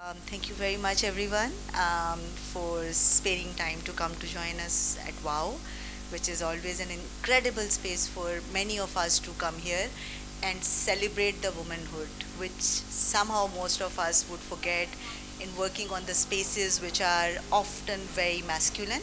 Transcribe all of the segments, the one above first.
Thank you very much, everyone, for sparing time to come to join us at WOW, which is always an incredible space for many of us to come here and celebrate the womanhood, which somehow most of us would forget in working on the spaces which are often very masculine.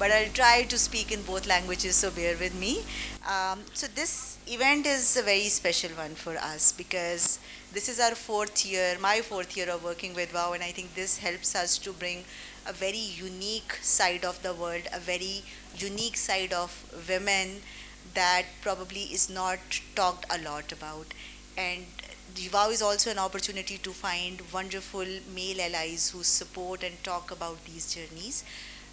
but I'll try to speak in both languages, so bear with me. So this event is a very special one for us because this is our fourth year, my fourth year of working with WOW, and I think this helps us to bring a very unique side of the world, a very unique side of women that probably is not talked a lot about. And WOW is also an opportunity to find wonderful male allies who support and talk about these journeys.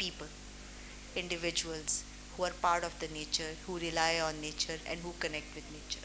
people, individuals who are part of the nature, who rely on nature and who connect with nature.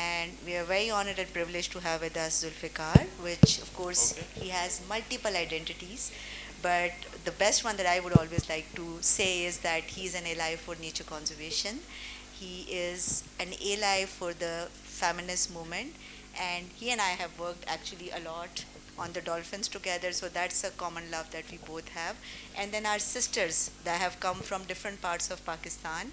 And we are very honored and privileged to have with us Zulfikar, which of course he has multiple identities, but the best one that I would always like to say is that he is an ally for nature conservation. He is an ally for the feminist movement, and he and I have worked actually a lot on the dolphins together, so that's a common love that we both have. And then our sisters that have come from different parts of Pakistan.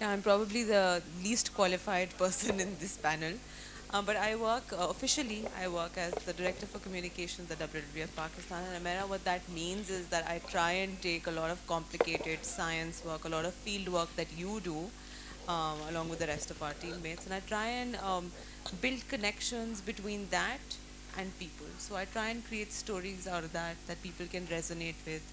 Yeah, I'm probably the least qualified person in this panel. But I work, officially, I work as the Director for Communications at WWF Pakistan. And Amira, what that means is that I try and take a lot of complicated science work, a lot of field work that you do, along with the rest of our teammates. And I try and build connections between that and people. So I try and create stories out of that that people can resonate with,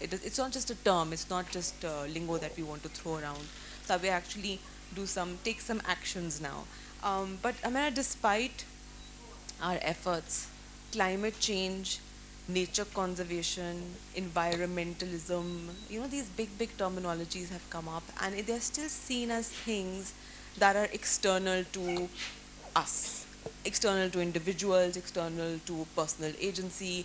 It's not just a term, it's not just lingo that we want to throw around. So we actually take some actions now. But Amira, despite our efforts, climate change, nature conservation, environmentalism, these big terminologies have come up, and they're still seen as things that are external to us, external to individuals, external to personal agency.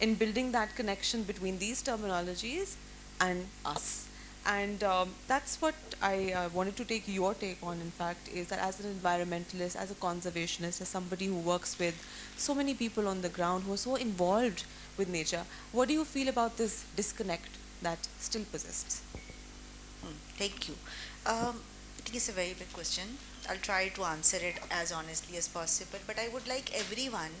in building that connection between these terminologies and us. And that's what I wanted to take your take on, in fact, is that as an environmentalist, as a conservationist, as somebody who works with so many people on the ground who are so involved with nature, what do you feel about this disconnect that still persists? Thank you. I think it's a very big question. I'll try to answer it as honestly as possible, but I would like everyone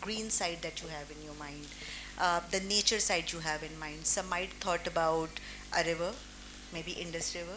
green side that you have in your mind, the nature side you have in mind. Some might thought about a river, maybe Indus River.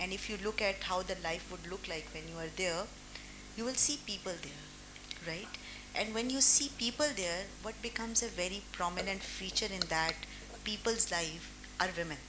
and if you look at how the life would look like when you are there, you will see people there, right? And when you see people there, what becomes a very prominent feature in that people's life are women.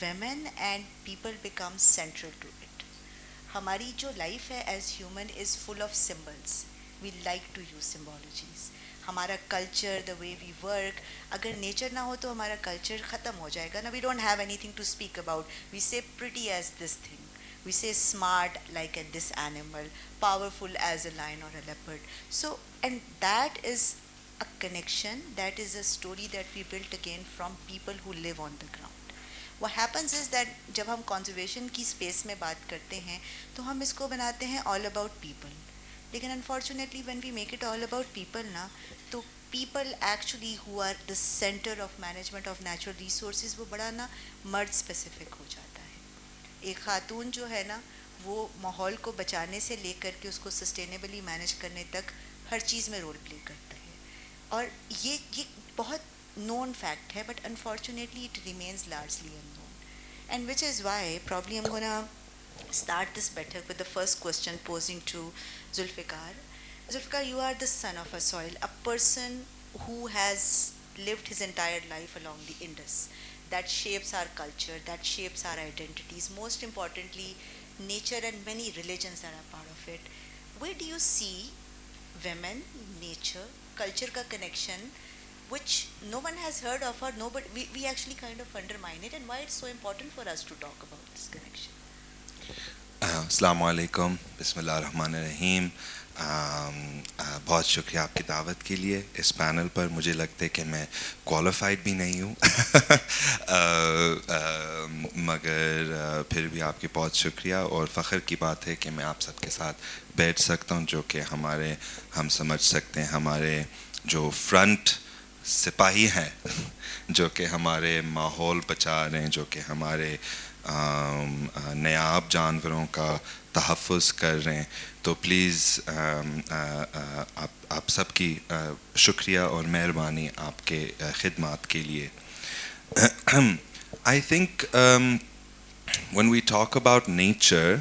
women and people become central to it. ہماری جو life ہے as human is full of symbols. We like to use symbologies. ہمارا culture, the way we work, اگر nature نہ ہو تو ہمارا culture ختم ہو جائے گا نا. We don't have anything to speak about. We say pretty as this thing, we say smart like this animal, powerful as a lion or a leopard. So, and that is a connection, that is a story that we built again from people who live on the ground. What happens is that جب ہم conservation کی space میں بات کرتے ہیں تو ہم اس کو بناتے ہیں all about people. لیکن unfortunately when we make it all about people نا, تو people actually who are the center of management of natural resources وہ بڑا نا مرد specific ہو جاتا ہے. ایک خاتون جو ہے نا وہ ماحول کو بچانے سے لے کر کے اس کو سسٹینیبلی مینیج کرنے تک ہر چیز میں رول پلے کرتا ہے. اور یہ بہت نون فیکٹ ہے, but unfortunately it remains largely unknown. And which is why probably I'm gonna start this better with the first question posing to Zulfiqar. Zulfiqar, you are the son of a soil, a person who has lived his entire life along the Indus. That shapes our culture, that shapes our identities. Most importantly, nature and many religions that are part of it. Where do you see women, nature, culture ka connection, which no one has heard of, or nobody, we actually kind of undermine it, and why it's so important for us to talk about this connection? السلام علیکم, بسم اللہ الرحمن الرحیم. بہت شکریہ آپ کی دعوت کے لیے اس پینل پر. مجھے لگتا ہے کہ میں کوالیفائڈ بھی نہیں ہوں مگر پھر بھی آپ کی بہت شکریہ, اور فخر کی بات ہے کہ میں آپ سب کے ساتھ بیٹھ سکتا ہوں, جو کہ ہم سمجھ سکتے ہیں ہمارے جو فرنٹ سپاہی ہیں, جو کہ ہمارے ماحول بچا رہے ہیں, جو کہ ہمارے نیاب جانوروں کا تحفظ کر رہے ہیں. تو پلیز آپ سب کی شکریہ اور مہربانی آپ کے خدمات کے لیے. I think when we talk about nature,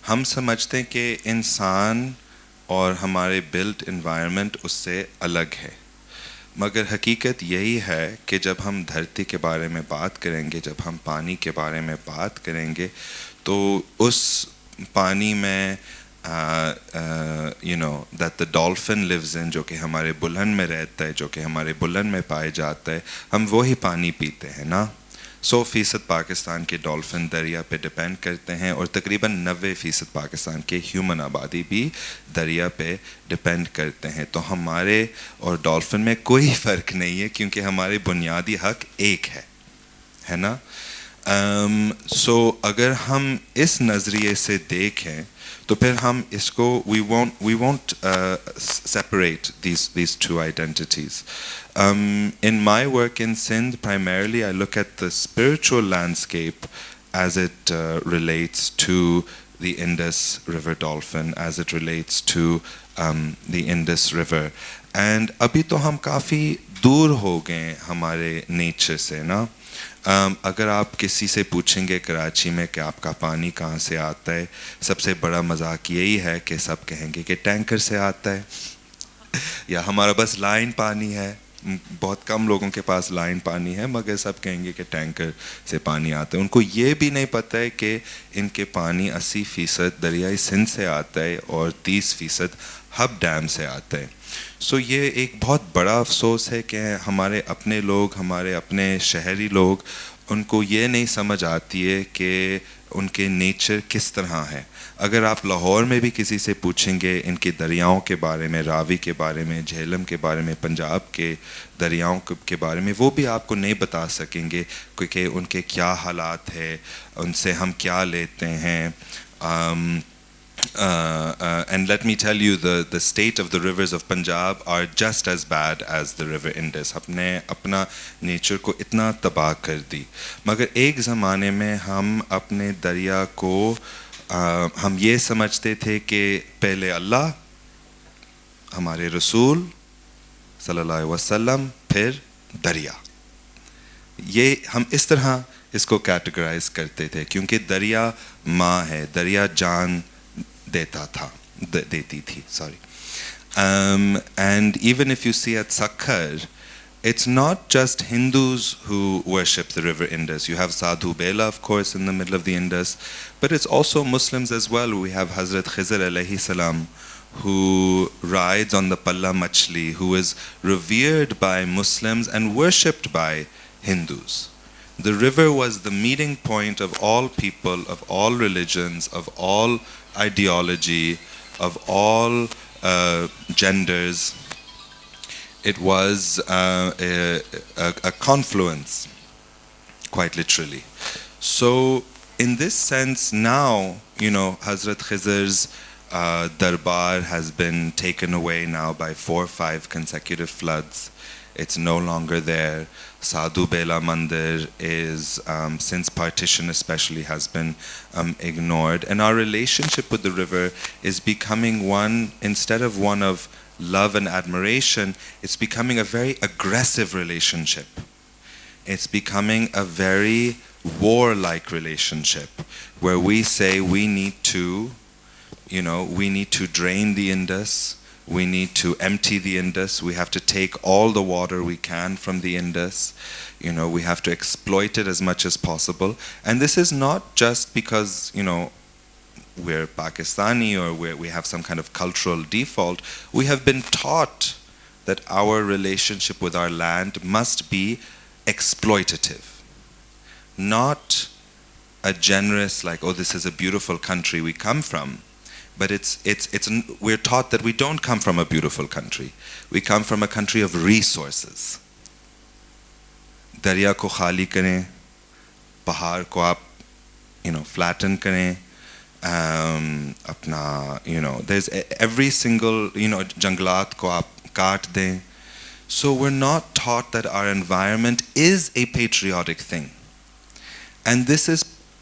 ہم سمجھتے ہیں کہ انسان اور ہمارے built environment اس سے الگ ہے, مگر حقیقت یہی ہے کہ جب ہم دھرتی کے بارے میں بات کریں گے, جب ہم پانی کے بارے میں بات کریں گے, تو اس پانی میں that the dolphin lives in, جو کہ ہمارے بلند میں رہتا ہے, جو کہ ہمارے بلند میں پائے جاتا ہے, ہم وہی پانی پیتے ہیں نا. 100% پاکستان کے ڈولفن دریا پہ ڈپینڈ کرتے ہیں, اور تقریباً 90% پاکستان کے ہیومن آبادی بھی دریا پہ ڈپینڈ کرتے ہیں. تو ہمارے اور ڈولفن میں کوئی فرق نہیں ہے, کیونکہ ہمارے بنیادی حق ایک ہے نا. اگر ہم اس نظریے سے دیکھیں تو پھر ہم اس کو we won't separate these two identities. In my work in Sindh, primarily I look at the spiritual landscape as it relates to the Indus River dolphin, as it relates to the Indus River. And ابھی تو ہم کافی دور ہو گئے ہمارے nature سے نا. اگر آپ کسی سے پوچھیں گے کراچی میں کہ آپ کا پانی کہاں سے آتا ہے, سب سے بڑا مذاق یہی ہے کہ سب کہیں گے کہ ٹینکر سے آتا ہے, یا ہمارا بس لائن پانی ہے. بہت کم لوگوں کے پاس لائن پانی ہے, مگر سب کہیں گے کہ ٹینکر سے پانی آتا ہے. ان کو یہ بھی نہیں پتہ ہے کہ ان کے پانی 80% دریائے سندھ سے آتا ہے اور 30% ہب ڈیم سے آتا ہے. یہ ایک بہت بڑا افسوس ہے کہ ہمارے اپنے لوگ, ہمارے اپنے شہری لوگ, ان کو یہ نہیں سمجھ آتی ہے کہ ان کے نیچر کس طرح ہے. اگر آپ لاہور میں بھی کسی سے پوچھیں گے ان کے دریاؤں کے بارے میں, راوی کے بارے میں, جہلم کے بارے میں, پنجاب کے دریاؤں کے بارے میں, وہ بھی آپ کو نہیں بتا سکیں گے کیونکہ ان کے کیا حالات ہے, ان سے ہم کیا لیتے ہیں. And let me tell you, the state of the rivers of Punjab are just as bad as the river Indus. اپنا نیچر کو اتنا تباہ کر دی. مگر ایک زمانے میں ہم اپنے دریا کو ہم یہ سمجھتے تھے کہ پہلے اللہ, ہمارے رسول صلی اللہ علیہ وسلم, پھر دریا. یہ ہم اس طرح اس کو کیٹیگرائز کرتے تھے, کیونکہ دریا ماں ہے, دریا جان دیتی تھی. And even if you see at Sakhar, it's not just Hindus who worship the river Indus. You have Sadhu Bela, of course, in the middle of the Indus, but it's also Muslims as well. We have Hazrat Khizr alayhi salam, who rides on the Palla Machli, who is revered by Muslims and worshipped by Hindus. The river was the meeting point of all people, of all religions, of all ideology, of all genders. It was a confluence, quite literally. So in this sense now, Hazrat Khizr's darbar has been taken away now by 4 or 5 consecutive floods. It's no longer there. Sadhu Bela Mandir is, since partition especially, has been ignored. And our relationship with the river is becoming one, instead of one of love and admiration, it's becoming a very aggressive relationship. It's becoming a very warlike relationship where we say we need to drain the Indus. We need to empty the Indus. We have to take all the water we can from the Indus. We have to exploit it as much as possible. And this is not just because, we're Pakistani or we have some kind of cultural default. We have been taught that our relationship with our land must be exploitative, not a generous, like, oh, this is a beautiful country we come from. But we're taught that we don't come from a beautiful country. We come from a country of resources. Darya ko khali kare, pahar ko aap, flatten kare, there's every single, janglat ko aap kaat dein. So we're not taught that our environment is a patriotic thing. And this is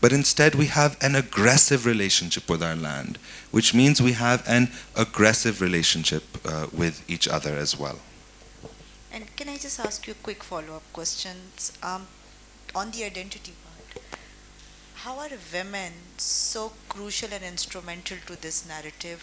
But instead we have an aggressive relationship with our land, which means we have an aggressive relationship with each other as well. And can I just ask you a quick follow-up questions on the identity part? How are women so crucial and instrumental to this narrative,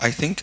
I think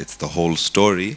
it's the whole story.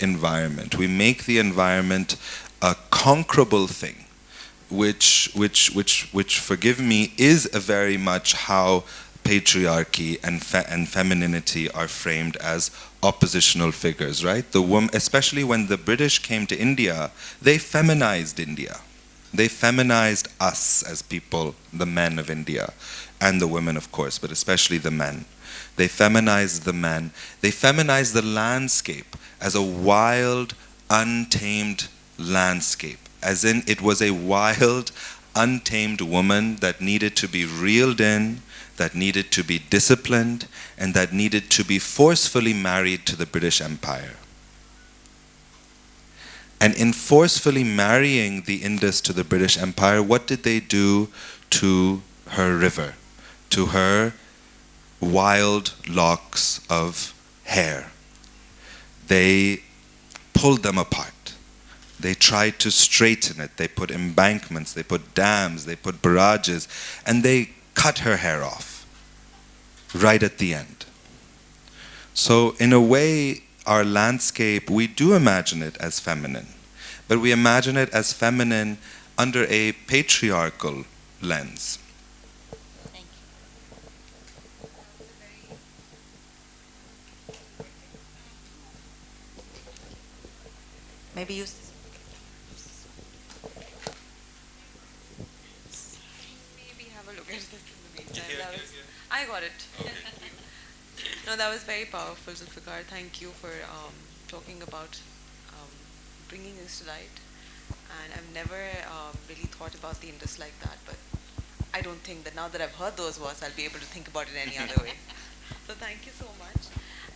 environment. We make the environment a conquerable thing, which forgive me, is a very much how patriarchy and femininity are framed as oppositional figures, right? The woman, especially when the British came to India, they feminized India. They feminized us as people, the men of India, and the women, of course, but especially the men. They feminized the men. They feminized the landscape as a wild, untamed landscape, as in it was a wild, untamed woman that needed to be reeled in, that needed to be disciplined, and that needed to be forcefully married to the British Empire. And in forcefully marrying the Indus to the British Empire, what did they do to her river, to her wild locks of hair? They pulled them apart. They tried to straighten it. They put embankments, they put dams, they put barrages, and they cut her hair off right at the end. So in a way, our landscape, we do imagine it as feminine, but we imagine it as feminine under a patriarchal lens. Thank you. Maybe you. Maybe have a look at this in the meantime. I got it. No, that was very powerful, Zulfikar. Thank you for talking about bringing this to light. And I've never really thought about the Indus like that, but I don't think that now that I've heard those words, I'll be able to think about it any other way. So thank you so much.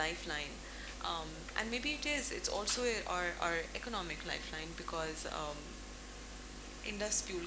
lifeline. And maybe it's also our economic lifeline, because Indus fuel,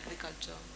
agriculture.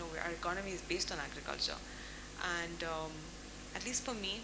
our economy is based on agriculture. And at least for me,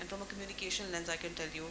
and from a communication lens I can tell you,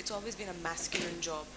it's always been a masculine job.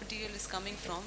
material is coming from,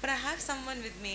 But I have someone with me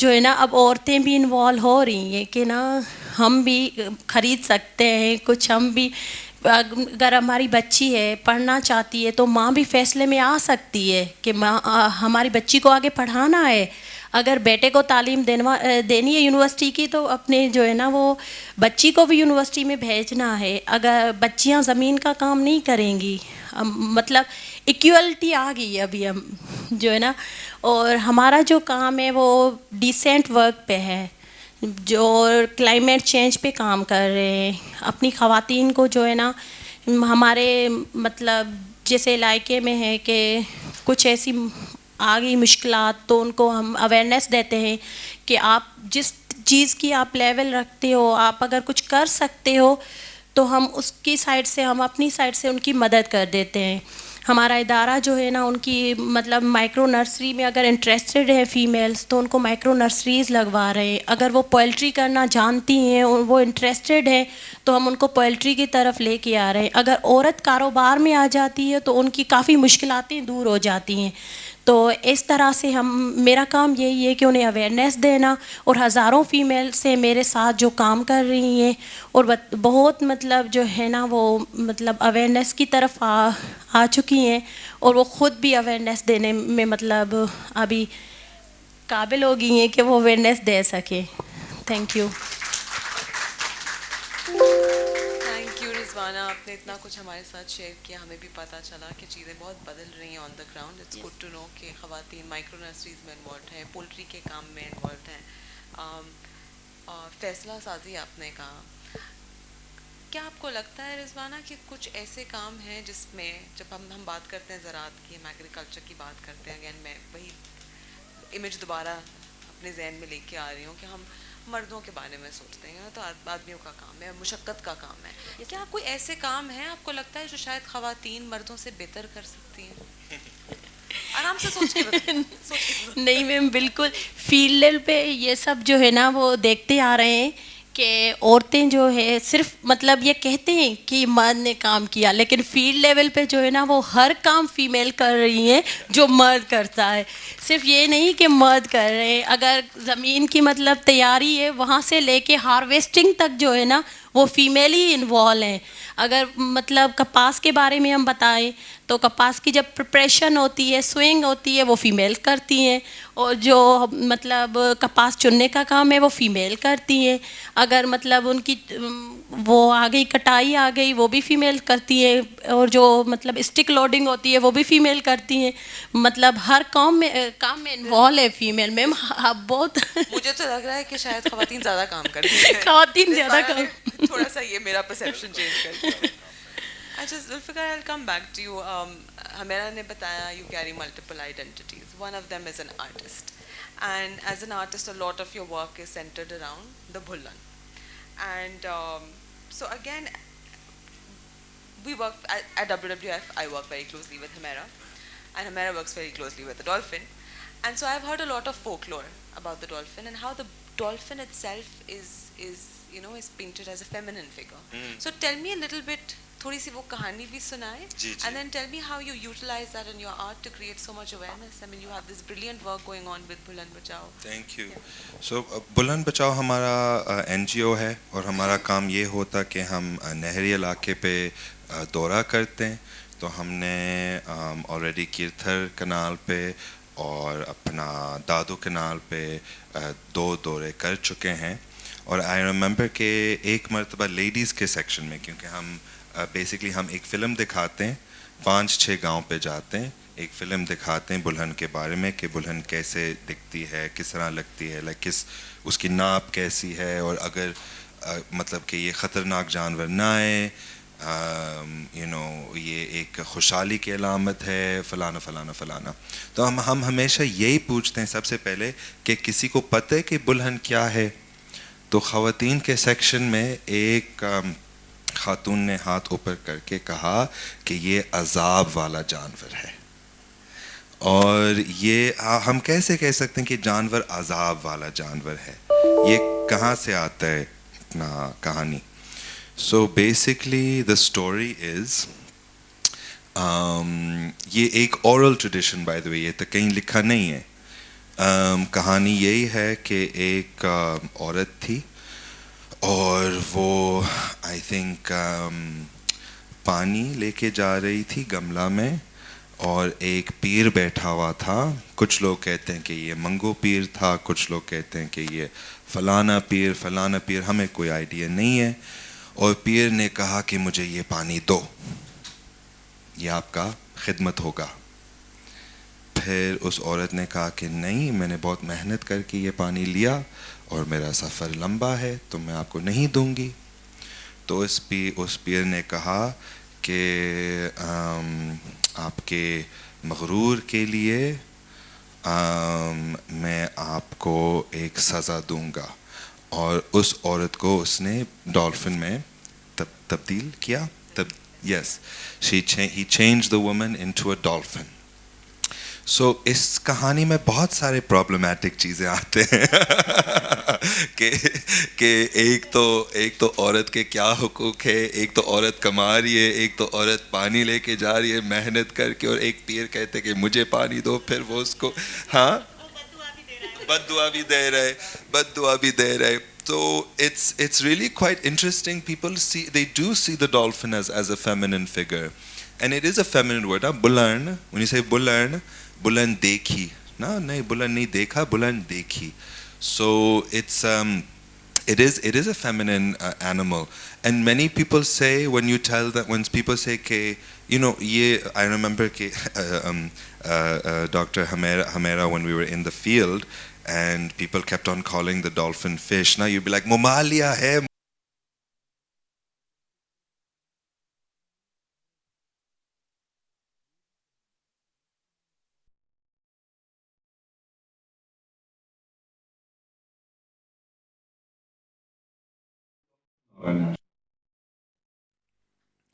جو ہے نا اب عورتیں بھی involve ہو رہی ہیں کہ نا ہم بھی خرید سکتے ہیں کچھ, ہم بھی اگر ہماری بچی ہے پڑھنا چاہتی ہے تو ماں بھی فیصلے میں آ سکتی ہے کہ ماں ہماری بچی کو آگے پڑھانا ہے. اگر بیٹے کو تعلیم دینی ہے یونیورسٹی کی تو اپنے جو ہے نا وہ بچی کو بھی یونیورسٹی میں بھیجنا ہے. اگر بچیاں زمین کا کام نہیں کریں گی, مطلب ایکویلٹی آ گئی ابھی ہم جو ہے نا, اور ہمارا جو کام ہے وہ ڈیسنٹ ورک پہ ہے, جو کلائمیٹ چینج پہ کام کر رہے ہیں. اپنی خواتین کو جو ہے نا ہمارے مطلب جیسے علاقے میں ہے کہ کچھ ایسی آ گئی مشکلات تو ان کو ہم اویئرنیس دیتے ہیں کہ آپ جس چیز کی آپ لیول رکھتے ہو, آپ اگر کچھ کر سکتے ہو تو ہم اس کی سائڈ سے, ہم اپنی سائڈ سے ان کی مدد کر دیتے ہیں. ہمارا ادارہ جو ہے نا ان کی مطلب مائکرو نرسری میں اگر انٹرسٹڈ ہے فیمیلس تو ان کو مائکرو نرسریز لگوا رہے ہیں. اگر وہ پوئلٹری کرنا جانتی ہیں, وہ انٹرسٹڈ ہیں تو ہم ان کو پوئلٹری کی طرف لے کے آ رہے ہیں. اگر عورت کاروبار میں آ جاتی ہے تو ان کی کافی مشکلاتیں دور ہو جاتی ہیں. تو اس طرح سے میرا کام یہی ہے کہ انہیں اویئرنیس دینا, اور ہزاروں فیمیل سے میرے ساتھ جو کام کر رہی ہیں اور بہت مطلب جو ہے نا وہ مطلب اویئرنیس کی طرف آ چکی ہیں, اور وہ خود بھی اویئرنیس دینے میں مطلب ابھی قابل ہو گئی ہیں کہ وہ اویئرنیس دے سکیں. Thank you. Thank you Rizwana, آپ نے اتنا کچھ ہمارے ساتھ شیئر کیا, ہمیں بھی پتہ چلا کہ چیزیں بہت بدل رہی ہیں on the ground. It's good to know کہ خواتین مائکرو نرسریز میں انوالوڈ ہیں, پولٹری کے کام میں انوالوڈ ہیں. فیصلہ سازی آپ نے کہا, کیا آپ کو لگتا ہے رضوانہ کہ کچھ ایسے کام ہیں جس میں جب ہم بات کرتے ہیں زراعت کی, ہم ایگریکلچر کی بات کرتے ہیں, اگین میں وہی امیج دوبارہ اپنے ذہن میں لے کے آ رہی ہوں کہ ہم مردوں کے بارے میں سوچتے ہیں تو آدمیوں کا کام ہے, مشقت کا کام ہے. کیا کوئی ایسے کام ہیں آپ کو لگتا ہے جو شاید خواتین مردوں سے بہتر کر سکتی ہیں؟ آرام سے سوچ کے نہیں میم, بالکل فیلڈ لیول پہ یہ سب جو ہے نا وہ دیکھتے آ رہے ہیں کہ عورتیں جو ہے صرف مطلب یہ کہتے ہیں کہ مرد نے کام کیا, لیکن فیلڈ لیول پہ جو ہے نا وہ ہر کام فیمیل کر رہی ہیں جو مرد کرتا ہے. صرف یہ نہیں کہ مرد کر رہے ہیں, اگر زمین کی مطلب تیاری ہے وہاں سے لے کے ہارویسٹنگ تک جو ہے نا وہ فیمیل ہی انوالو ہیں. اگر مطلب کپاس کے بارے میں ہم بتائیں تو کپاس کی جب پریپریشن ہوتی ہے, سوئنگ ہوتی ہے, وہ فیمیل کرتی ہیں, اور جو مطلب کپاس چننے کا کام ہے وہ فیمیل کرتی ہیں. اگر مطلب ان کی وہ آ گئی کٹائی آ گئی وہ بھی فیمیل کرتی ہے, اور جو مطلب اسٹک لوڈنگ ہوتی ہے وہ بھی فیمیل کرتی ہیں. مطلب ہر کام میں انوالو ہے فیمیل. میم اب بہت مجھے تو لگ رہا ہے کہ شاید خواتین زیادہ کام کرتی ہیں, خواتین زیادہ کام. تھوڑا سا یہ میرا پرسیپشن چینج کر دیا. اچھا Zulfiqar, I'll come back to you. ہمیرا نے بتایا you carry multiple identities. One of them is an artist. And as an artist, a lot of your work is centered around the Bhulan. And so again, we work at WWF, I work very closely with Hamera. And Hamera works very closely with the dolphin. And so I've heard a lot of folklore about the dolphin and how the dolphin itself is painted as a feminine figure. So tell me a little bit, تھوڑی سی وہ کہانی بھی سنائے, and then tell me how you utilize that in your art to create so much awareness. I mean, you have this brilliant work going on with Buland Bachao. Thank you. So Buland Bachao ہمارا NGO ہے, اور ہمارا کام یہ ہوتا کہ ہم نہری علاقے پہ دورہ کرتے ہیں. تو ہم نے آلریڈی کیرتھر کنال پہ اور اپنا دادو کنال پہ 2 دورے کر چکے ہیں. اور آئی ریممبر کہ ایک مرتبہ لیڈیز کے سیکشن میں, کیونکہ ہم بیسکلی ہم ایک فلم دکھاتے ہیں, 5-6 گاؤں پہ جاتے ہیں, ایک فلم دکھاتے ہیں بلہن کے بارے میں کہ بلہن کیسے دکھتی ہے, کس طرح لگتی ہے, لائک کس اس کی ناپ کیسی ہے, اور اگر مطلب کہ یہ خطرناک جانور نہ آئے, یہ ایک خوشحالی کی علامت ہے, فلانا فلانا فلانا. تو ہم ہمیشہ یہی پوچھتے ہیں سب سے پہلے کہ کسی کو پتہ ہے کہ بلہن کیا ہے. تو خواتین کے سیکشن میں ایک خاتون نے ہاتھ اوپر کر کے کہا کہ یہ عذاب والا جانور ہے. اور یہ ہم کیسے کہہ سکتے ہیں کہ جانور عذاب والا جانور ہے, یہ کہاں سے آتا ہے اپنا کہانی. So basically the story is, یہ ایک اورل ٹریڈیشن بائی دا وے, یہ تو کہیں لکھا نہیں ہے. کہانی یہی ہے کہ ایک عورت تھی اور وہ آئی تھنک پانی لے کے جا رہی تھی گملہ میں، اور ایک پیر بیٹھا ہوا تھا. کچھ لوگ کہتے ہیں کہ یہ منگو پیر تھا، کچھ لوگ کہتے ہیں کہ یہ فلانا پیر، ہمیں کوئی آئیڈیا نہیں ہے. اور پیر نے کہا کہ مجھے یہ پانی دو، یہ آپ کا خدمت ہوگا. پھر اس عورت نے کہا کہ نہیں، میں نے بہت محنت کر کے یہ پانی لیا اور میرا سفر لمبا ہے تو میں آپ کو نہیں دوں گی. تو اس پیر نے کہا کہ آپ کے مغرور کے لیے میں آپ کو ایک سزا دوں گا. اور اس عورت کو اس نے ڈالفن میں تبدیل کیا. یس، he changed the woman into a dolphin. سو اس کہانی میں بہت سارے پرابلمٹک چیزیں آتے ہیں کہ ایک تو عورت کے کیا حقوق ہے، ایک تو عورت کما رہی ہے، ایک تو عورت پانی لے کے جا رہی ہے محنت کر کے، اور ایک پیر کہتے کہ مجھے پانی دو. پھر وہ اس کو بد دعا بھی دے رہے. So it's really quite interesting. People they do see the dolphin as a feminine figure, and it is a feminine word. Bulan, when you say bulan dekhi, nahi bulan nahi dekha, bulan dekhi. So it is a feminine animal. And many people say, when people say ke, I remember ke Dr. Hamera, when we were in the field, and people kept on calling the dolphin fish. Now you'd be like, Mamalia hai.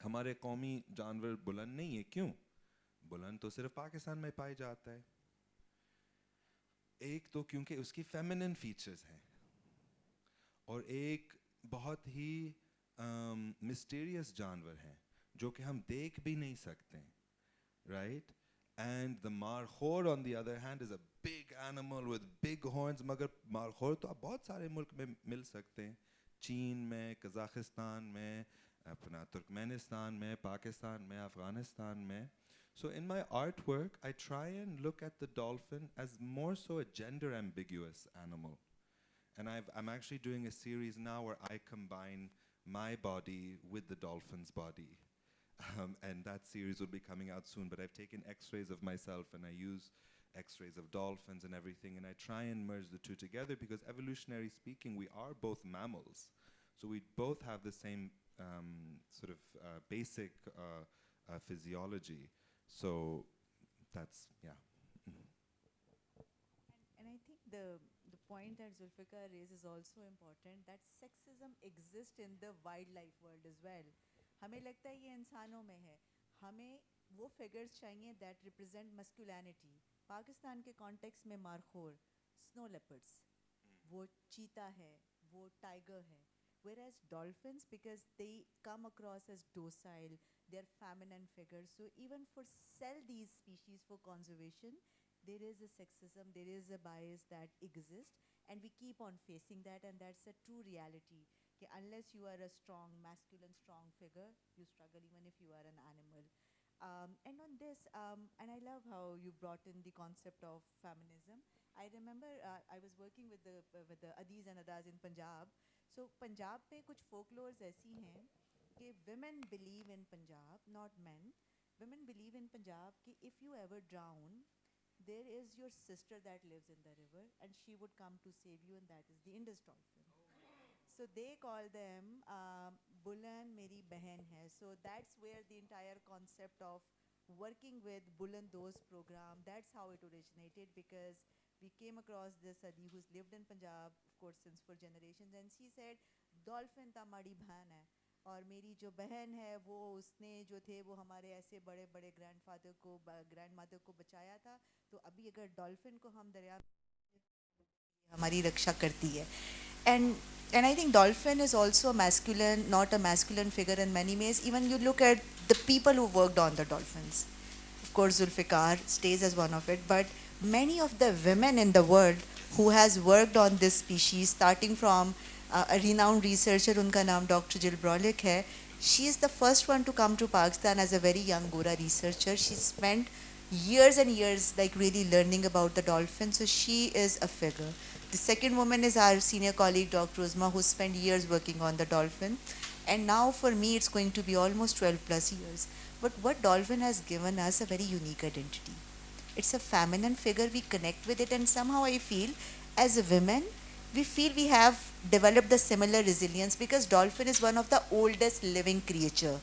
ہمارے قومی جانور بلند نہیں ہے. کیوں؟ بلند تو صرف پاکستان میں پائے جاتا ہے. ایک تو کیونکہ اس کی فیمنن فیچرز ہیں، اور ایک بہت ہی مسٹیریس جانور ہیں جو کہ ہم دیکھ بھی نہیں سکتے، right. And the Markhor on the other hand is a big animal with big horns. مگر مارخور تو آپ بہت سارے ملک میں مل سکتے ہیں، چین میں، قزاقستان میں، اپنا ترکمانستان میں، پاکستان میں، افغانستان میں. So in my artwork, I try and look at the dolphin as more so a gender ambiguous animal. And I'm actually doing a series now where I combine my body with the dolphin's body. And that series will be coming out soon. But I've taken x-rays of myself and I use x-rays of dolphins and everything. And I try and merge the two together because evolutionary speaking, we are both mammals. So we both have the same sort of basic physiology. So that's, yeah. And I think the point that Zulfikar raised is also important, that sexism exists in the wildlife world as well. ہمیں لگتا ہے یہ انسانوں میں ہے. ہمیں وہ figures چاہیے دیٹ ریپرزینٹ مسکولینٹی. پاکستان کے کانٹیکس میں مارخور، سنو لیپرڈس، وہ چیتا ہے، وہ ٹائگر ہے. Whereas dolphins, because they come across as docile, they're feminine figures. So even for sell these species for conservation, there is a sexism, there is a bias that exists, and we keep on facing that, and that's a true reality. That unless you are a strong, masculine, strong figure, you struggle even if you are an animal. And on this, and I love how you brought in the concept of feminism. I remember I was working with the Adis and Adas in Punjab. So Punjab پہ کچھ فولکلورز ایسی ہیں کہ women believe in Punjab, not men. Women believe in Punjab کہ if you ever drown, there is your sister that lives in the river and she would come to save you, and that is the Indus dolphin. So they call them Bulan Meri Behan hai. So that's where the entire concept of working with Bulandoz program, that's how it originated, because we came across this Adi who's lived in Punjab, of course, since for generations, and she said, dolphin ta madi bhan hai, اور میری جو بہن ہے وہ اس نے جو تھے وہ ہمارے ایسے بڑے بڑے گرینڈ فادر کو، گرینڈ مدر کو بچایا تھا، تو ابھی اگر ڈولفن کو ہم دریا ہماری رکشا کرتی ہے. And I think dolphin is also masculine, not a masculine figure in many ways. Even you look at the people who worked on the dolphins. Of course, Zulfikar stays as one of it, but many of the women in the world who has worked on this species, starting from a renowned researcher, unka naam Dr. Jill Brolick hai. She is the first one to come to Pakistan as a very young Gora researcher. She spent years and years like really learning about the dolphin, so she is a figure. The second woman is our senior colleague Dr. Uzma, who spent years working on the dolphin, and now for me it's going to be almost 12 plus years. But what dolphin has given us a very unique identity. It's a feminine figure, we connect with it, and somehow I feel as a women we feel we have developed a similar resilience, because dolphin is one of the oldest living creature.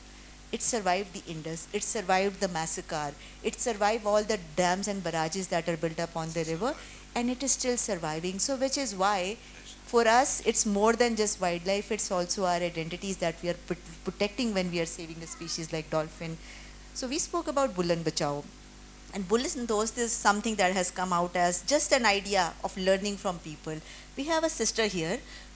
It survived the Indus, it survived the massacre, it survived all the dams and barrages that are built up on the river, and it is still surviving. So which is why for us it's more than just wildlife, it's also our identities that we are protecting when we are saving a species like dolphin. So we spoke about Bulan Bachao. And Bulletin Dost is something that has come out as just an idea of learning from people. We have a sister here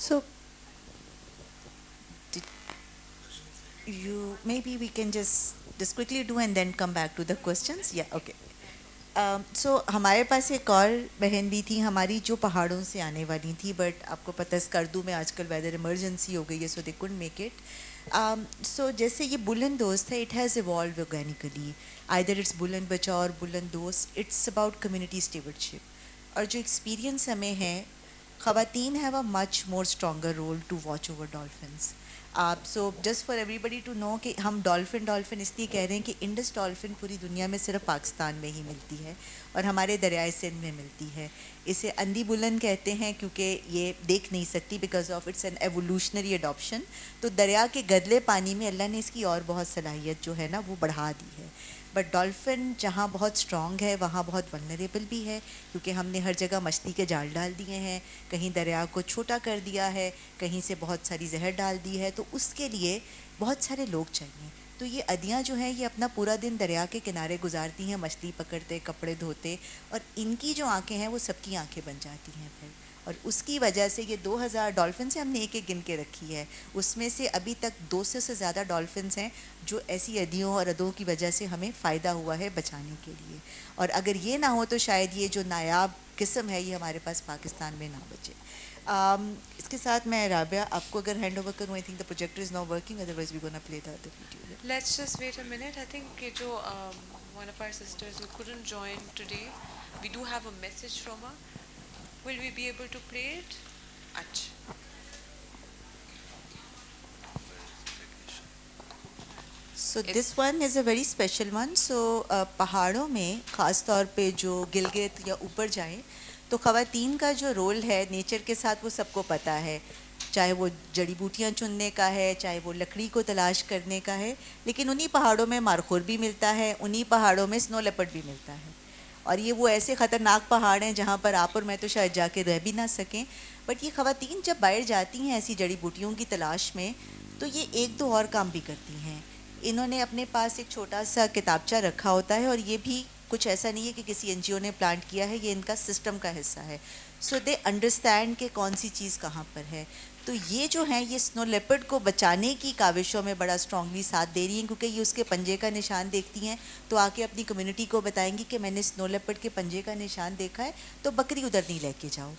So maybe we can just quickly do and then come back to the questions. Yeah, okay. So ہمارے پاس ایک اور بہن بھی تھی ہماری جو پہاڑوں سے آنے والی تھی, بٹ آپ کو پتہ ہے اسکردو میں آج کل ویدر ایمرجنسی ہو گئی ہے, سو دے couldn't make it. سو جیسے یہ بلند دوست ہے, it has evolved organically, either it's بلند بچاؤ اور بلند دوست, اٹس اباؤٹ کمیونٹی اسٹیورڈشپ. اور جو ایکسپیرینس ہمیں ہے, خواتین have a much more stronger role to watch over dolphins. So just for everybody to know کہ ہم ڈالفن اس لیے کہہ رہے ہیں کہ انڈس ڈالفن پوری دنیا میں صرف پاکستان میں ہی ملتی ہے اور ہمارے دریائے سندھ میں ملتی ہے. اسے اندھی بلند کہتے ہیں کیونکہ یہ دیکھ نہیں سکتی because of its an evolutionary adaptation. تو دریا کے گدلے پانی میں اللہ نے اس کی اور بہت صلاحیت جو ہے نا وہ بڑھا دی ہے. بٹ ڈالفن جہاں بہت اسٹرانگ ہے وہاں بہت ولنریبل بھی ہے, کیونکہ ہم نے ہر جگہ مچھلی کے جال ڈال دیے ہیں, کہیں دریا کو چھوٹا کر دیا ہے, کہیں سے بہت ساری زہر ڈال دی ہے, تو اس کے لیے بہت سارے لوگ چاہیے. تو یہ ادیاں جو ہیں یہ اپنا پورا دن دریا کے کنارے گزارتی ہیں, مچھلی پکڑتے, کپڑے دھوتے, اور ان کی جو آنکھیں ہیں وہ سب کی آنکھیں بن جاتی ہیں پھر. اور اس کی وجہ سے یہ 2000 ڈالفن سے ہم نے ایک ایک گن کے رکھی ہے, اس میں سے ابھی تک 200 سے زیادہ ڈالفنس ہیں جو ایسی ادیوں اور ادوں کی وجہ سے ہمیں فائدہ ہوا ہے بچانے کے لیے. اور اگر یہ نہ ہو تو شاید یہ جو نایاب قسم ہے یہ ہمارے پاس پاکستان میں نہ بچے. اس کے ساتھ میں رابعہ آپ کو اگر ہینڈ اوور کروں, I think the projector is not working, otherwise we gonna play the other video. Let's just wait a minute. I think کہ جو one of our sisters who couldn't join today, we do have a message from her. Will we be able to play it? اچھا. So this one is a very special one. So پہاڑوں میں خاص طور پہ جو گلگت یا اوپر جائیں تو خواتین کا جو رول ہے نیچر کے ساتھ وہ سب کو پتہ ہے, چاہے وہ جڑی بوٹیاں چننے کا ہے, چاہے وہ لکڑی کو تلاش کرنے کا ہے, لیکن انہی پہاڑوں میں مارخور بھی ملتا ہے, انہی پہاڑوں میں سنو لیپرڈ بھی ملتا ہے. اور یہ وہ ایسے خطرناک پہاڑ ہیں جہاں پر آپ اور میں تو شاید جا کے رہ بھی نہ سکیں. بٹ یہ خواتین جب باہر جاتی ہیں ایسی جڑی بوٹیوں کی تلاش میں تو یہ ایک دو اور کام بھی کرتی ہیں. انہوں نے اپنے پاس ایک چھوٹا سا کتابچہ رکھا ہوتا ہے, اور یہ بھی کچھ ایسا نہیں ہے کہ کسی این جی او نے پلانٹ کیا ہے, یہ ان کا سسٹم کا حصہ ہے. سو دے انڈرسٹینڈ کہ کون سی چیز کہاں پر ہے. تو یہ جو ہیں یہ سنو لیپرڈ کو بچانے کی کاوشوں میں بڑا اسٹرانگلی ساتھ دے رہی ہیں, کیونکہ یہ اس کے پنجے کا نشان دیکھتی ہیں تو آ کے اپنی کمیونٹی کو بتائیں گی کہ میں نے سنو لیپرڈ کے پنجے کا نشان دیکھا ہے, تو بکری ادھر نہیں لے کے جاؤ.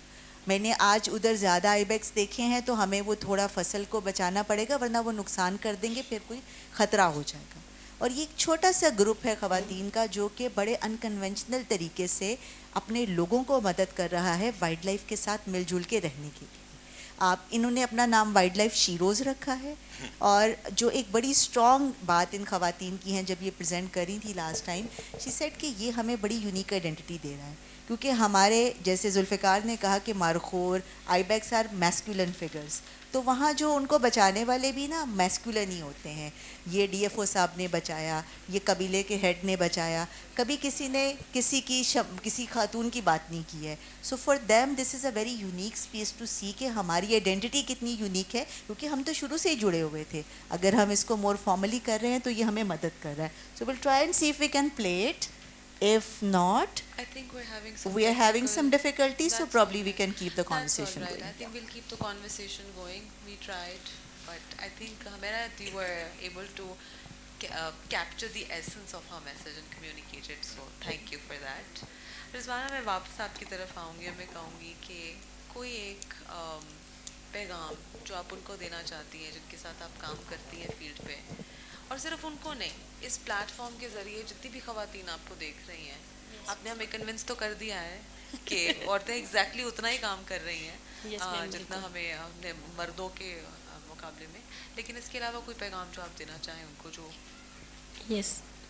میں نے آج ادھر زیادہ آئی بیکس دیکھے ہیں تو ہمیں وہ تھوڑا فصل کو بچانا پڑے گا ورنہ وہ نقصان کر دیں گے, پھر کوئی خطرہ ہو جائے گا. اور یہ ایک چھوٹا سا گروپ ہے خواتین کا جو کہ بڑے انکنونشنل طریقے سے اپنے لوگوں کو مدد کر رہا ہے وائلڈ لائف کے ساتھ مل جل کے رہنے کے لیے. انہوں نے اپنا نام وائلڈ لائف شیروز رکھا ہے, اور جو ایک بڑی اسٹرانگ بات ان خواتین کی ہیں جب یہ پریزنٹ کری تھی لاسٹ ٹائم, شی سیڈ کہ یہ ہمیں بڑی یونیک آئیڈینٹی دے رہا ہے, کیونکہ ہمارے جیسے ذوالفقار نے کہا کہ مارخور آئی بیکس آر میسکولن فگرز, تو وہاں جو ان کو بچانے والے بھی نا میسکولن ہی ہوتے ہیں. یہ ڈی ایف او صاحب نے بچایا, یہ قبیلے کے ہیڈ نے بچایا, کبھی کسی نے کسی خاتون کی بات نہیں کی ہے. So for them this is a very unique space to see کہ ہماری آئیڈینٹی کتنی یونیک ہے, کیونکہ ہم تو شروع سے ہی جڑے ہوئے تھے. اگر ہم اس کو مور فارملی کر رہے ہیں تو یہ ہمیں مدد کر رہا ہے. So will try and see if we can play it. If not, I think we are having some difficulties, so probably we can keep the conversation going. going. I think we'll keep the conversation going. We tried, but I think Hamera, we were able to capture the essence of her message and communicate it. So thank you for that. Rizwana, میں واپس آپ کی طرف آؤں گی, میں کہوں گی کہ کوئی ایک پیغام جو آپ ان کو دینا چاہتی ہیں جن کے ساتھ آپ کام کرتی ہیں فیلڈ پہ, اور صرف ان کو نہیں, اس پلیٹ فارم کے ذریعے جتنی بھی خواتین آپ کو دیکھ رہی ہیں, آپ نے ہمیں کنونس تو کر دیا ہے کہ عورتیں ایگزیکٹلی اتنا ہی کام کر رہی ہیں جتنا ہمیں اپنے مردوں کے مقابلے میں, لیکن اس کے علاوہ کوئی پیغام جو آپ دینا چاہیں ان کو جو.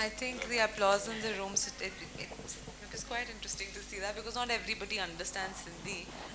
I think the applause in the room, it is quite interesting to see that because not everybody understands Sindhi.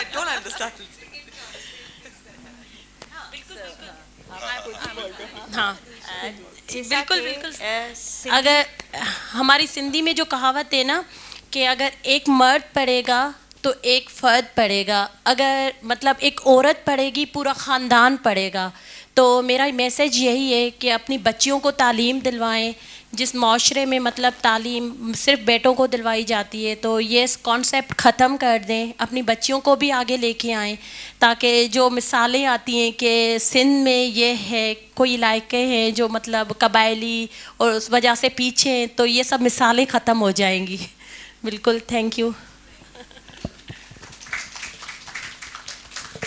I don't understand Sindhi. ہاں بالکل بالکل. بالکل. اگر ہماری سندھی میں جو کہاوت ہے نا کہ اگر ایک مرد پڑھے گا تو ایک فرد پڑھے گا, اگر مطلب ایک عورت پڑھے گی پورا خاندان پڑھے گا. تو میرا میسیج یہی ہے کہ اپنی بچیوں کو تعلیم دلوائیں. جس معاشرے میں مطلب تعلیم صرف بیٹوں کو دلوائی جاتی ہے تو یہ کانسیپٹ ختم کر دیں, اپنی بچیوں کو بھی آگے لے کے آئیں, تاکہ جو مثالیں آتی ہیں کہ سندھ میں یہ ہے, کوئی علاقے ہیں جو مطلب قبائلی اور اس وجہ سے پیچھے ہیں, تو یہ سب مثالیں ختم ہو جائیں گی. بالکل, تھینک یو.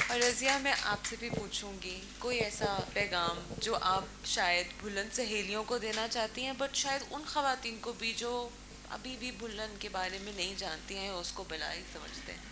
اور رضیہ میں آپ سے بھی پوچھوں گی کوئی ایسا پیغام جو آپ شاید بھلن سہیلیوں کو دینا چاہتی ہیں, بٹ شاید ان خواتین کو بھی جو ابھی بھی بھلن کے بارے میں نہیں جانتی ہیں, اس کو بلا ہی سمجھتے ہیں.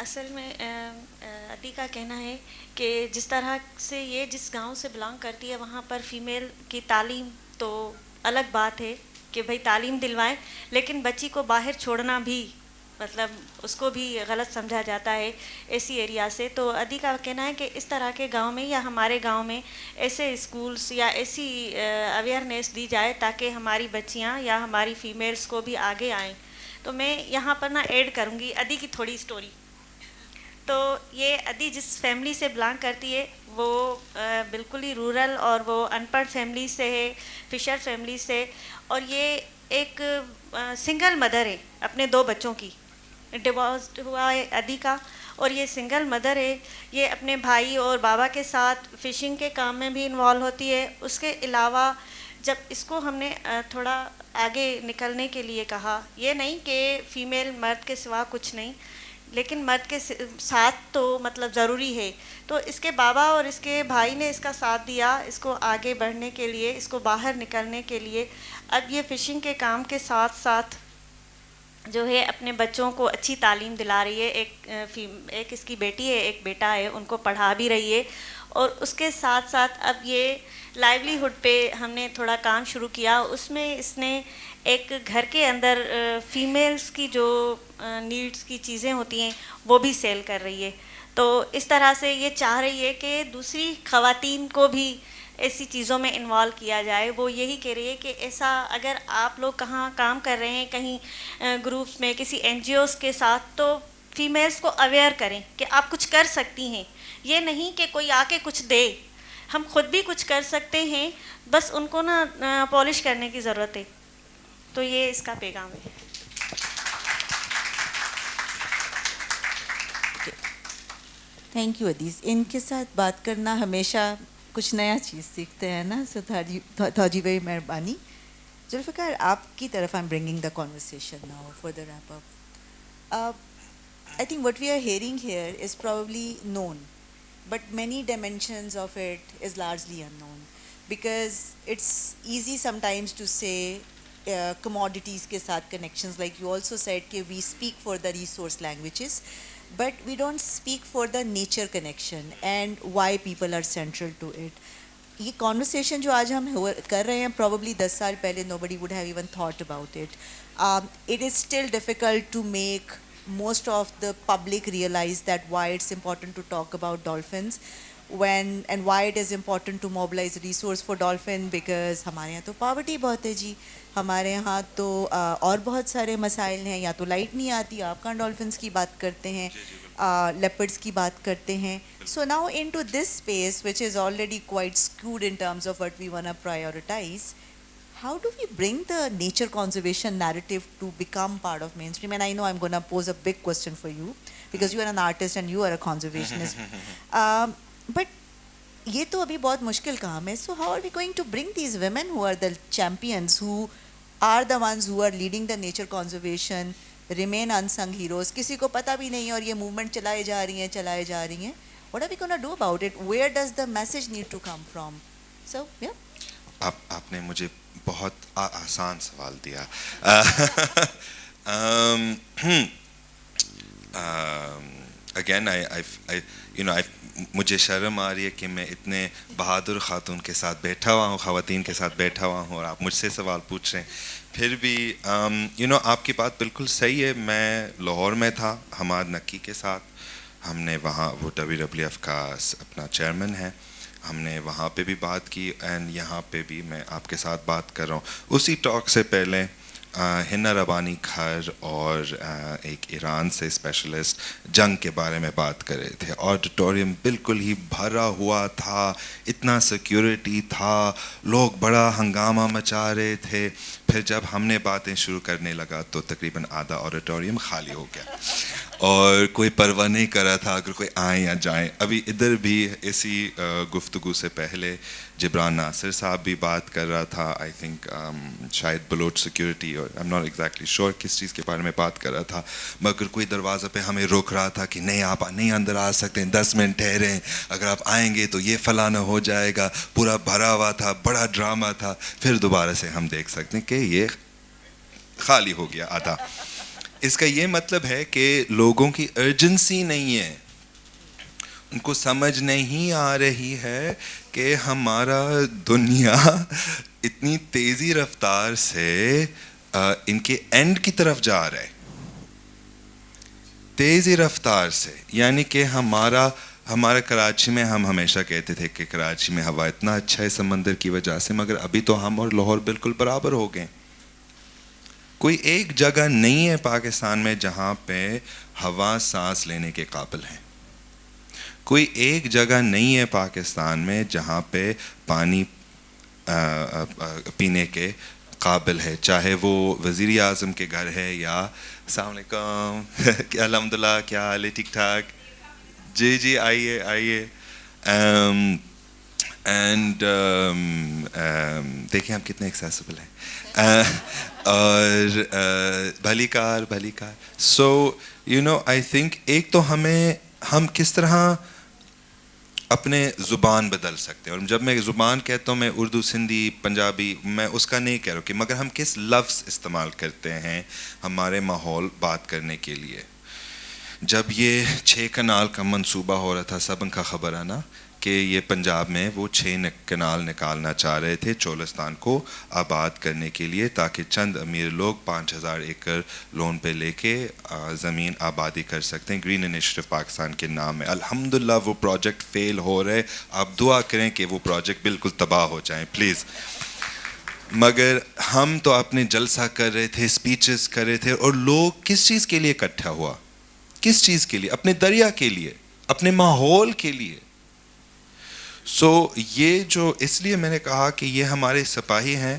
اصل میں عدی کا کہنا ہے کہ جس طرح سے یہ جس گاؤں سے بلانگ کرتی ہے وہاں پر فیمیل کی تعلیم تو الگ بات ہے کہ بھئی تعلیم دلوائیں, لیکن بچی کو باہر چھوڑنا بھی مطلب اس کو بھی غلط سمجھا جاتا ہے ایسی ایریا سے. تو عدی کا کہنا ہے کہ اس طرح کے گاؤں میں یا ہمارے گاؤں میں ایسے اسکولس یا ایسی اویئرنیس دی جائے تاکہ ہماری بچیاں یا ہماری فیمیلس کو بھی آگے آئیں. تو میں یہاں پر نا ایڈ کروں گی عدی کی تھوڑی اسٹوری. تو یہ عدی جس فیملی سے بلانگ کرتی ہے وہ بالکل ہی رورل اور وہ ان پڑھ فیملی سے ہے, فشر فیملی سے, اور یہ ایک سنگل مدر ہے اپنے 2 بچوں کی. ڈیورس ہوا ہے عدی کا, اور یہ سنگل مدر ہے. یہ اپنے بھائی اور بابا کے ساتھ فشنگ کے کام میں بھی انوالو ہوتی ہے. اس کے علاوہ جب اس کو ہم نے تھوڑا آگے نکلنے کے لیے کہا, یہ نہیں کہ فیمیل مرد کے سوا کچھ نہیں, لیکن مرد کے ساتھ تو مطلب ضروری ہے, تو اس کے بابا اور اس کے بھائی نے اس کا ساتھ دیا اس کو آگے بڑھنے کے لیے, اس کو باہر نکلنے کے لیے. اب یہ فشنگ کے کام کے ساتھ ساتھ جو ہے اپنے بچوں کو اچھی تعلیم دلا رہی ہے. ایک اس کی بیٹی ہے, ایک بیٹا ہے, ان کو پڑھا بھی رہی ہے. اور اس کے ساتھ ساتھ اب یہ لائیولی ہوڈ پہ ہم نے تھوڑا کام شروع کیا. اس میں اس نے ایک گھر کے اندر فیمیلز کی جو نیڈس کی چیزیں ہوتی ہیں وہ بھی سیل کر رہی ہے. تو اس طرح سے یہ چاہ رہی ہے کہ دوسری خواتین کو بھی ایسی چیزوں میں انوالو کیا جائے. وہ یہی کہہ رہی ہے کہ ایسا اگر آپ لوگ کہاں کام کر رہے ہیں کہیں گروپس میں کسی این جی اوز کے ساتھ, تو فیمیلز کو اویئر کریں کہ آپ کچھ کر سکتی ہیں. یہ نہیں کہ کوئی آ کے کچھ دے, ہم خود بھی کچھ کر سکتے ہیں, بس ان کو نا پالش کرنے کی ضرورت ہے. تو یہ اس کا پیغام ہے. Thank you عدیز. ان کے ساتھ بات کرنا ہمیشہ کچھ نیا چیز سیکھتے ہیں نا, سو تھوڑی بڑی مہربانی. ذوالفقار آپ کی طرف I am bringing the conversation now for the wrap up. I think what we are hearing here is probably known, but many dimensions of it is largely unknown, because it's easy sometimes to say commodities ke saath connections, like you also said ke we speak for the resource languages, but we don't speak for the nature connection and why people are central to it. یہ conversation جو آج ہم کر رہے ہیں probably 10 سال پہلے nobody would have even thought about it. It is still difficult to make most of the public realize that why it's important to talk about dolphins and why it is important to mobilize resource for dolphin, because ہمارے یہاں تو poverty بہت ہے جی, ہمارے یہاں تو اور بہت سارے مسائل ہیں, یا تو لائٹ نہیں آتی, آپ کہاں ڈولفنس کی بات کرتے ہیں, لیپرڈس کی بات کرتے ہیں. So now into this space which is already quite skewed in terms of what we want to prioritize, how do we bring the nature conservation narrative to become part of mainstream? And I know I'm going to pose a big question for you because you are an artist and you are a conservationist. But یہ تو ابھی بہت مشکل کام ہے. So how are we going to bring these women who are the champions who are the ones who are leading the nature conservation remain unsung heroes, کسی کو پتہ بھی نہیں اور یہ موومنٹ چلائے جا رہی ہیں. What are we gonna do about it? Where does the message need to come from? So یا آپ نے مجھے بہت آسان سوال دیا. اگین مجھے شرم آ رہی ہے کہ میں اتنے بہادر خاتون کے ساتھ بیٹھا ہوا ہوں, خواتین کے ساتھ بیٹھا ہوا ہوں, اور آپ مجھ سے سوال پوچھ رہے ہیں. پھر بھی آپ کی بات بالکل صحیح ہے. میں لاہور میں تھا حماد نکی کے ساتھ, ہم نے وہاں, وہ WWF کا اپنا چیئرمین ہے, ہم نے وہاں پہ بھی بات کی, اینڈ یہاں پہ بھی میں آپ کے ساتھ بات کر رہا ہوں. اسی ٹاک سے پہلے ہنا ربانی کھر اور ایک ایران سے اسپیشلسٹ جنگ کے بارے میں بات کر رہے تھے. آڈیٹوریم بالکل ہی بھرا ہوا تھا, اتنا سیکیورٹی تھا, لوگ بڑا ہنگامہ مچا رہے تھے. پھر جب ہم نے باتیں شروع کرنے لگا تو تقریباً آدھا آڈیٹوریم خالی ہو گیا, اور کوئی پرواہ نہیں کر رہا تھا اگر کوئی آئیں یا جائیں. ابھی ادھر بھی اسی گفتگو سے پہلے جبران ناصر صاحب بھی بات کر رہا تھا, آئی تھنک شاید بلوچ سیکیورٹی, اور I am not exactly sure کس چیز کے بارے میں بات کر رہا تھا, مگر کوئی دروازہ پہ ہمیں روک رہا تھا کہ نہیں آپ نہیں اندر آ سکتے, 10 منٹ ٹھہریں, اگر آپ آئیں گے تو یہ فلانا ہو جائے گا. پورا بھرا ہوا تھا, بڑا ڈرامہ تھا. پھر دوبارہ سے ہم دیکھ سکتے ہیں کہ یہ خالی ہو گیا آدھا. اس کا یہ مطلب ہے کہ لوگوں کی ارجنسی نہیں ہے, ان کو سمجھ نہیں آ رہی ہے کہ ہمارا دنیا اتنی تیزی رفتار سے ان کے اینڈ کی طرف جا رہا ہے, تیزی رفتار سے. یعنی کہ ہمارا کراچی میں ہم ہمیشہ کہتے تھے کہ کراچی میں ہوا اتنا اچھا ہے سمندر کی وجہ سے, مگر ابھی تو ہم اور لاہور بالکل برابر ہو گئے. کوئی ایک جگہ نہیں ہے پاکستان میں جہاں پہ ہوا سانس لینے کے قابل ہے. کوئی ایک جگہ نہیں ہے پاکستان میں جہاں پہ پانی پینے کے قابل ہے, چاہے وہ وزیر اعظم کے گھر ہے یا السلام علیکم الحمد للہ کیا حال ہے, ٹھیک ٹھاک, جی آئیے. اینڈ دیکھیں ہم کتنے ایکسیسیبل ہیں, اور بھلی کار. سو آئی تھنک ایک تو ہم کس طرح اپنے زبان بدل سکتے ہیں, اور جب میں زبان کہتا ہوں میں اردو, سندھی, پنجابی, میں اس کا نہیں کہہ رہا کہ, مگر ہم کس لفظ استعمال کرتے ہیں ہمارے ماحول بات کرنے کے لیے. جب یہ 6 کنال کا منصوبہ ہو رہا تھا, سب ان کا خبر ہے نا کہ یہ پنجاب میں وہ 6 کنال نکالنا چاہ رہے تھے چولستان کو آباد کرنے کے لیے, تاکہ چند امیر لوگ 5000 ایکڑ لون پہ لے کے زمین آبادی کر سکتے ہیں گرین انیشیٹو پاکستان کے نام میں. الحمدللہ وہ پروجیکٹ فیل ہو رہے, آپ دعا کریں کہ وہ پروجیکٹ بالکل تباہ ہو جائیں پلیز. مگر ہم تو اپنے جلسہ کر رہے تھے, اسپیچز کر رہے تھے, اور لوگ کس چیز کے لیے اکٹھا ہوا, کس چیز کے لیے, اپنے دریا کے لیے, اپنے ماحول کے لیے. سو یہ جو, اس لیے میں نے کہا کہ یہ ہمارے سپاہی ہیں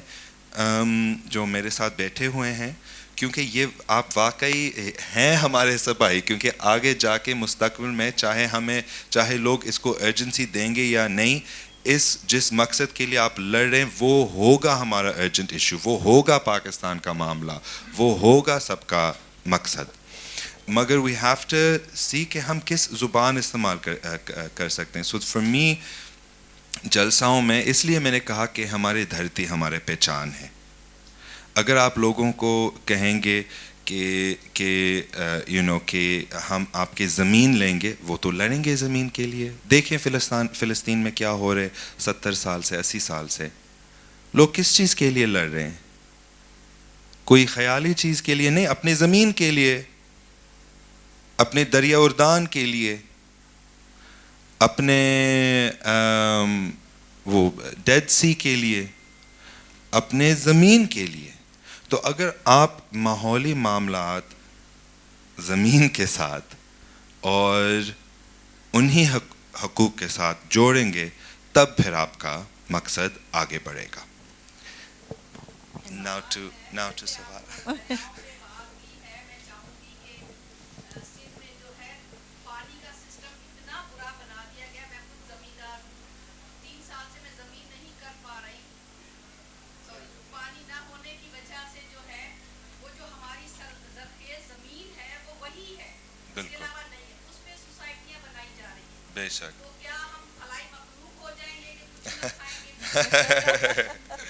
جو میرے ساتھ بیٹھے ہوئے ہیں, کیونکہ یہ آپ واقعی ہیں ہمارے سپاہی, کیونکہ آگے جا کے مستقبل میں چاہے لوگ اس کو ارجنسی دیں گے یا نہیں, جس مقصد کے لیے آپ لڑ رہے ہیں وہ ہوگا ہمارا ارجنٹ ایشو, وہ ہوگا پاکستان کا معاملہ, وہ ہوگا سب کا مقصد. مگر وی ہیو ٹو سی کہ ہم کس زبان استعمال کر سکتے ہیں. سو فار می جلساؤں میں اس لیے میں نے کہا کہ ہماری دھرتی ہمارے پہچان ہے. اگر آپ لوگوں کو کہیں گے کہ کہ ہم آپ کی زمین لیں گے, وہ تو لڑیں گے زمین کے لیے. دیکھیں فلسطین میں کیا ہو رہے, 70 سال سے 80 سال سے لوگ کس چیز کے لیے لڑ رہے ہیں, کوئی خیالی چیز کے لیے نہیں, اپنی زمین کے لیے, اپنے دریا اردان کے لیے, اپنے وہ ڈیڈ سی کے لیے, اپنے زمین کے لیے. تو اگر آپ ماحولی معاملات زمین کے ساتھ اور انہی حقوق کے ساتھ جوڑیں گے, تب پھر آپ کا مقصد آگے بڑھے گا. Now to سوال. بے شک. تو کیا ہم خلائی مخلوق ہو جائیں گے کہ کچھ نہیں کھائیں گے؟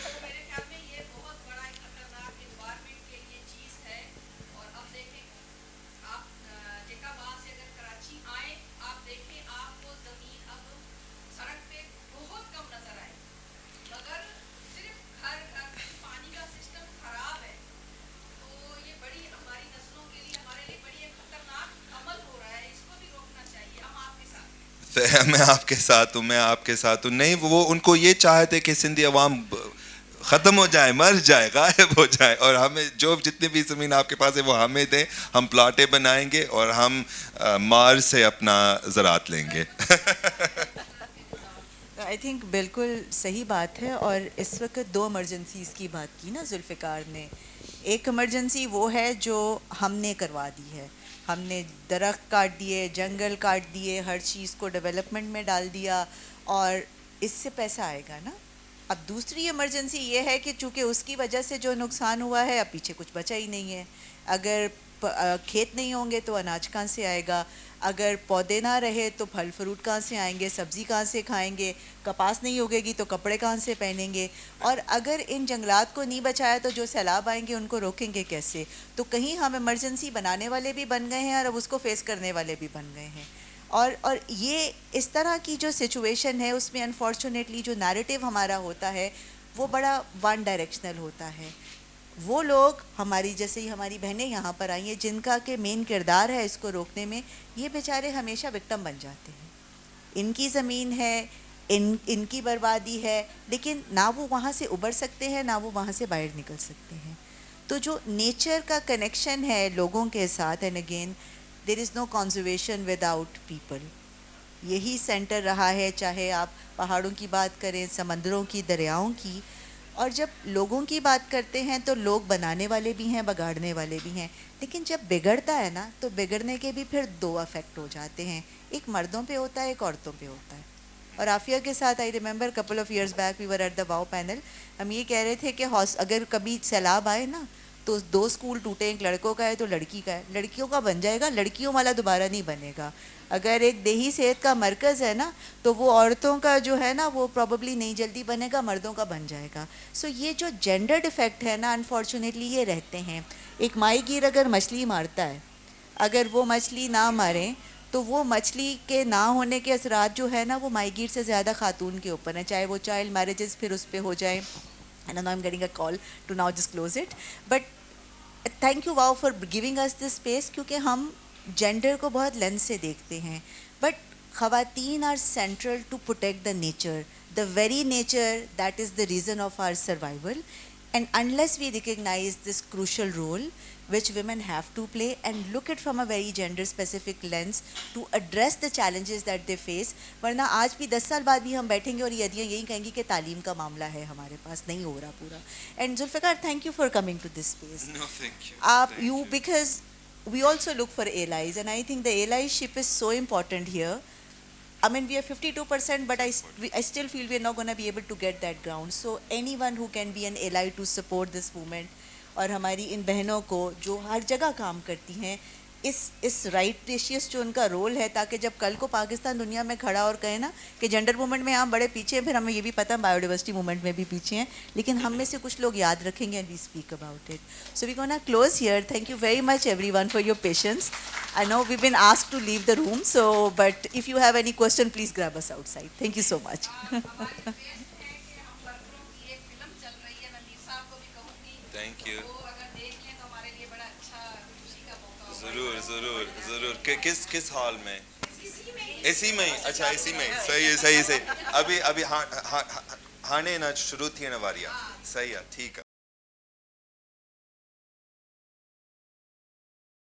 تو میرے خیال میں یہ بہت بڑا ایک خطرناک انوائرمنٹ کے لیے چیز ہے. اور اب دیکھیں آپ جیکاباد سے اگر کراچی آئیں, آپ دیکھیں آپ کو زمین اب سڑک پہ بہت کم نظر آئے, مگر صرف گھر گھر پانی کا سسٹم خراب ہے. تو یہ بڑی ہماری نسلوں کے لیے, ہمارے لیے بڑی ایک خطرناک عمل ہو رہا ہے. اس کو بھی روکنا چاہیے. ہم آپ کے ساتھ ہیں. میں آپ کے ساتھ ہوں, میں آپ کے ساتھ ہوں. نہیں, وہ ان کو یہ چاہتے کہ سندھی عوام ختم ہو جائے, مر جائے, غائب ہو جائے, اور ہمیں جو جتنی بھی زمین آپ کے پاس ہے وہ ہمیں دیں, ہم پلاٹیں بنائیں گے اور ہم مارس سے اپنا زراعت لیں گے. آئی تھنک بالکل صحیح بات ہے. اور اس وقت 2 ایمرجنسیز کی بات کی نا ذوالفقار نے. ایک ایمرجنسی وہ ہے جو ہم نے کروا دی ہے, ہم نے درخت کاٹ دیے, جنگل کاٹ دیے, ہر چیز کو ڈیولپمنٹ میں ڈال دیا, اور اس سے پیسہ آئے گا نا. اب دوسری ایمرجنسی یہ ہے کہ چونکہ اس کی وجہ سے جو نقصان ہوا ہے, اب پیچھے کچھ بچا ہی نہیں ہے. اگر کھیت نہیں ہوں گے تو اناج کہاں سے آئے گا, اگر پودے نہ رہے تو پھل فروٹ کہاں سے آئیں گے, سبزی کہاں سے کھائیں گے, کپاس نہیں اگے گی تو کپڑے کہاں سے پہنیں گے, اور اگر ان جنگلات کو نہیں بچایا تو جو سیلاب آئیں گے ان کو روکیں گے کیسے. تو کہیں ہم ایمرجنسی بنانے والے بھی بن گئے ہیں اور اب اس کو فیس کرنے والے بھی بن گئے ہیں. اور یہ اس طرح کی جو سچویشن ہے اس میں انفارچونیٹلی جو نیریٹو ہمارا ہوتا ہے وہ بڑا ون ڈائریکشنل ہوتا ہے. وہ لوگ ہماری جیسے ہی ہماری بہنیں یہاں پر آئی ہیں جن کا کہ مین کردار ہے اس کو روکنے میں, یہ بیچارے ہمیشہ وکٹم بن جاتے ہیں. ان کی زمین ہے, ان کی بربادی ہے, لیکن نہ وہ وہاں سے ابھر سکتے ہیں نہ وہ وہاں سے باہر نکل سکتے ہیں. تو جو نیچر کا کنیکشن ہے لوگوں کے ساتھ, and again there is no conservation without people, یہی سینٹر رہا ہے. چاہے آپ پہاڑوں کی بات کریں, سمندروں کی, دریاؤں کی. اور جب لوگوں کی بات کرتے ہیں تو لوگ بنانے والے بھی ہیں, بگاڑنے والے بھی ہیں, لیکن جب بگڑتا ہے نا تو بگڑنے کے بھی پھر 2 افیکٹ ہو جاتے ہیں. ایک مردوں پہ ہوتا ہے, ایک عورتوں پہ ہوتا ہے. اور عافیہ کے ساتھ I remember couple of years back we were at the واؤ پینل, ہم یہ کہہ رہے تھے کہ اگر کبھی سیلاب آئے نا تو 2 اسکول ٹوٹے, ایک لڑکوں کا ہے تو لڑکی کا ہے. لڑکیوں کا بن جائے گا, لڑکیوں والا دوبارہ نہیں بنے گا. اگر ایک دیہی صحت کا مرکز ہے نا تو وہ عورتوں کا جو ہے نا وہ پروبیبلی نہیں جلدی بنے گا, مردوں کا بن جائے گا. سو یہ جو جینڈرڈ افیکٹ ہے نا انفارچونیٹلی یہ رہتے ہیں. ایک ماہی گیر اگر مچھلی مارتا ہے, اگر وہ مچھلی نہ ماریں تو وہ مچھلی کے نہ ہونے کے اثرات جو ہے نا وہ ماہی گیر سے زیادہ خاتون کے اوپر ہیں, چاہے وہ چائلڈ میرجز پھر اس پہ ہو جائیں. And now I am getting a call to now just close it. But thank you واؤ for giving us this space, کیونکہ ہم جینڈر کو بہت لینس سے دیکھتے ہیں, بٹ خواتین are central to protect the nature, the very nature that is the reason of our survival. And unless we recognize this crucial role which women have to play and look at from a very gender specific lens to address the challenges that they face, ورنہ آج بھی 10 سال بعد بھی ہم بیٹھیں گے اور یہ عدیاں یہی کہیں گی کہ تعلیم کا معاملہ ہے ہمارے پاس, نہیں ہو رہا پورا. And Zulfiqar, thank you for coming to this space. No, thank you. Because we also look for allies, and I think the allyship is so important here. I mean, we are 52%, but I still feel we are not going to be able to get that ground. So anyone who can be an ally to support this movement, اور ہماری ان بہنوں کو جو ہر جگہ کام کرتی ہیں, اس right ریشیس جو ان کا رول ہے, تاکہ جب کل کو پاکستان دنیا میں کھڑا اور کہے نا کہ جینڈر موومنٹ میں ہم بڑے پیچھے ہیں, پھر ہمیں یہ بھی پتہ بایو ڈائیورسٹی موومنٹ میں بھی پیچھے ہیں, لیکن ہم میں سے کچھ لوگ یاد رکھیں گے and we speak about it. So we gonna close here. Thank you very much everyone for your patience. I know we've been asked to leave the room, so but if you have any question, please grab us outside. Thank you so much. Thank you. ضرور کس hall میں؟ اسی میں. اچھا اسی میں, صحیح. ابھی ہانے نہ شروع تھی نا واریاں, صحیح ہے, ٹھیک ہے.